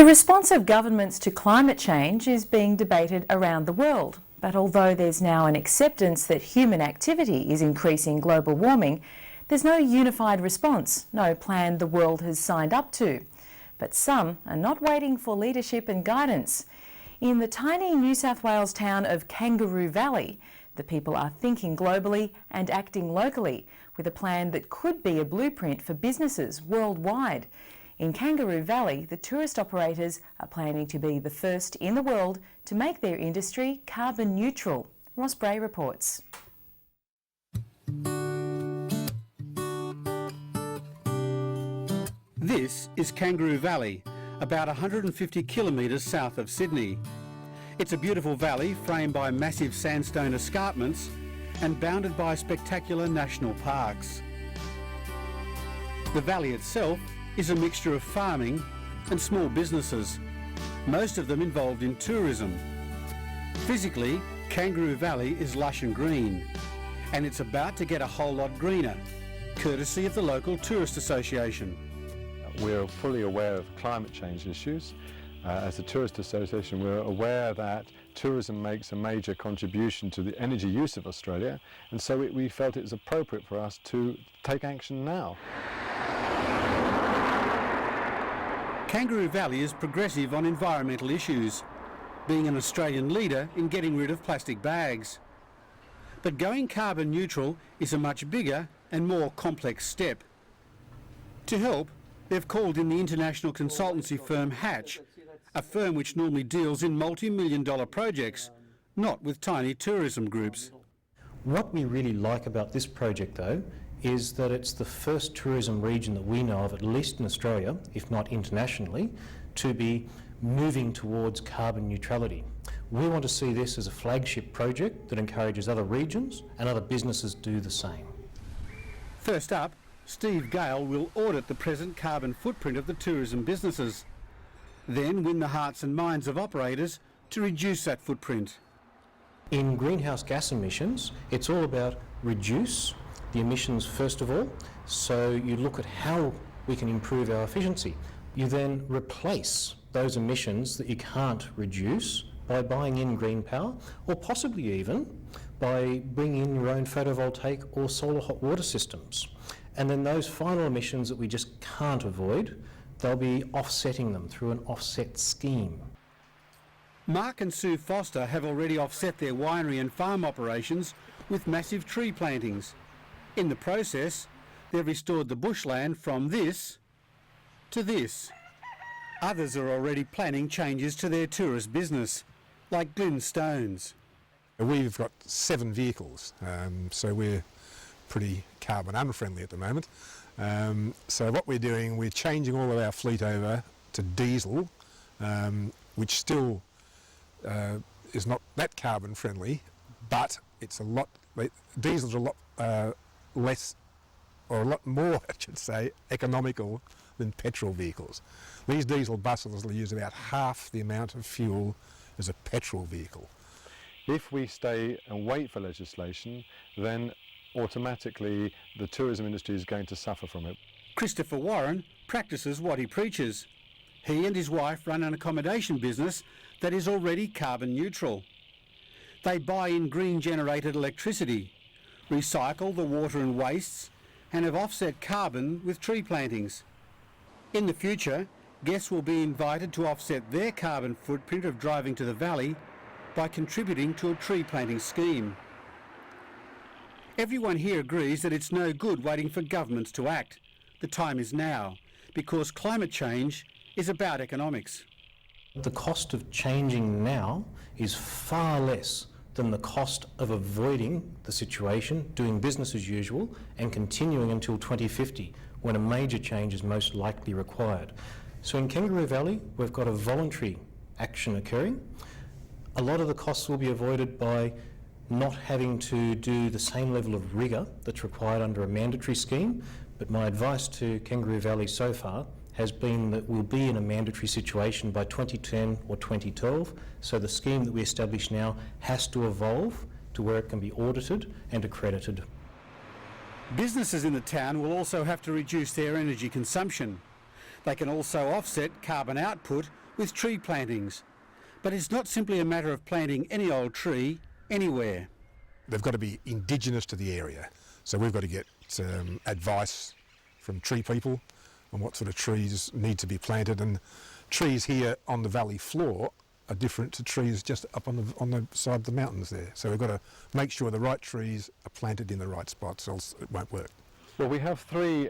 The response of governments to climate change is being debated around the world. But although there's now an acceptance that human activity is increasing global warming, there's no unified response, no plan the world has signed up to. But some are not waiting for leadership and guidance. In the tiny New South Wales town of Kangaroo-Valley, the people are thinking globally and acting locally, with a plan that could be a blueprint for businesses worldwide. In Kangaroo-Valley, the tourist operators are planning to be the first in the world to make their industry carbon neutral. Ross Bray reports. This is Kangaroo-Valley, about 150 kilometres south of Sydney. It's a beautiful valley framed by massive sandstone escarpments and bounded by spectacular national parks. The valley itself is a mixture of farming and small businesses, most of them involved in tourism. Physically, Kangaroo Valley is lush and green, and it's about to get a whole lot greener, courtesy of the local tourist association. We're fully aware of climate change issues. As a tourist association, we're aware that tourism makes a major contribution to the energy use of Australia, and so we felt it was appropriate for us to take action now. Kangaroo Valley is progressive on environmental issues, being an Australian leader in getting rid of plastic bags. But going carbon neutral is a much bigger and more complex step. To help, they've called in the international consultancy firm Hatch, a firm which normally deals in multi-million-dollar projects, not with tiny tourism groups. What we really like about this project, though, is that it's the first tourism region that we know of, at least in Australia, if not internationally, to be moving towards carbon neutrality. We want to see this as a flagship project that encourages other regions and other businesses to do the same. First up, Steve Gale will audit the present carbon footprint of the tourism businesses, then win the hearts and minds of operators to reduce that footprint. In greenhouse gas emissions, it's all about reduce the emissions first of all, so you look at how we can improve our efficiency. You then replace those emissions that you can't reduce by buying in green power, or possibly even by bringing in your own photovoltaic or solar hot water systems. And then those final emissions that we just can't avoid, they'll be offsetting them through an offset scheme. Mark and Sue Foster have already offset their winery and farm operations with massive tree plantings. In the process, they've restored the bushland from this to this. Others are already planning changes to their tourist business, like Glyn Stones. We've got 7 vehicles, so we're pretty carbon unfriendly at the moment. So what we're doing, we're changing all of our fleet over to diesel, which still is not that carbon friendly, but it's a lot, diesel's a lot less, or a lot more, I should say, economical than petrol vehicles. These diesel buses will use about half the amount of fuel as a petrol vehicle. If we stay and wait for legislation, then automatically the tourism industry is going to suffer from it. Christopher Warren practices what he preaches. He and his wife run an accommodation business that is already carbon neutral. They buy in green generated electricity, recycle the water and wastes, and have offset carbon with tree plantings. In the future, guests will be invited to offset their carbon footprint of driving to the valley by contributing to a tree planting scheme. Everyone here agrees that it's no good waiting for governments to act. The time is now, because climate change is about economics. The cost of changing now is far less than the cost of avoiding the situation, doing business as usual, and continuing until 2050, when a major change is most likely required. So in Kangaroo Valley, we've got a voluntary action occurring. A lot of the costs will be avoided by not having to do the same level of rigour that's required under a mandatory scheme, but my advice to Kangaroo Valley so far has been that we'll be in a mandatory situation by 2010 or 2012, so the scheme that we establish now has to evolve to where it can be audited and accredited. Businesses in the town will also have to reduce their energy consumption. They can also offset carbon output with tree plantings. But it's not simply a matter of planting any old tree anywhere. They've got to be indigenous to the area. So we've got to get advice from tree people on what sort of trees need to be planted, and trees here on the valley floor are different to trees just up on the side of the mountains there. So we've got to make sure the right trees are planted in the right spots, else it won't work. Well, we have three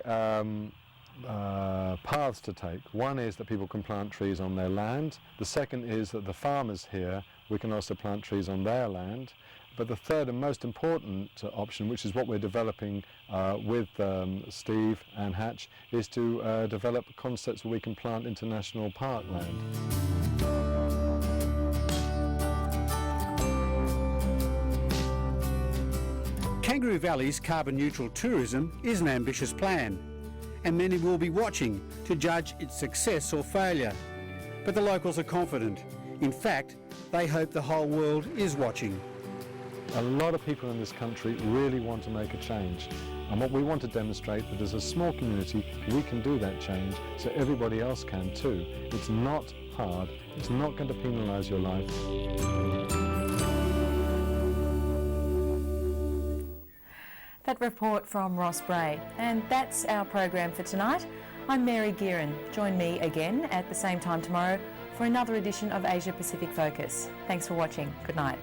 paths to take. One is that people can plant trees on their land. The second is that the farmers here, we can also plant trees on their land. But the third and most important option, which is what we're developing with Steve and Hatch, is to develop concepts where we can plant into national park land. Kangaroo Valley's carbon neutral tourism is an ambitious plan, and many will be watching to judge its success or failure. But the locals are confident. In fact, they hope the whole world is watching. A lot of people in this country really want to make a change, and what we want to demonstrate that as a small community we can do that change so everybody else can too. It's not hard, it's not going to penalise your life. That report from Ross Bray. And that's our program for tonight. I'm Mary Gearan. Join me again at the same time tomorrow for another edition of Asia Pacific Focus. Thanks for watching. Good night.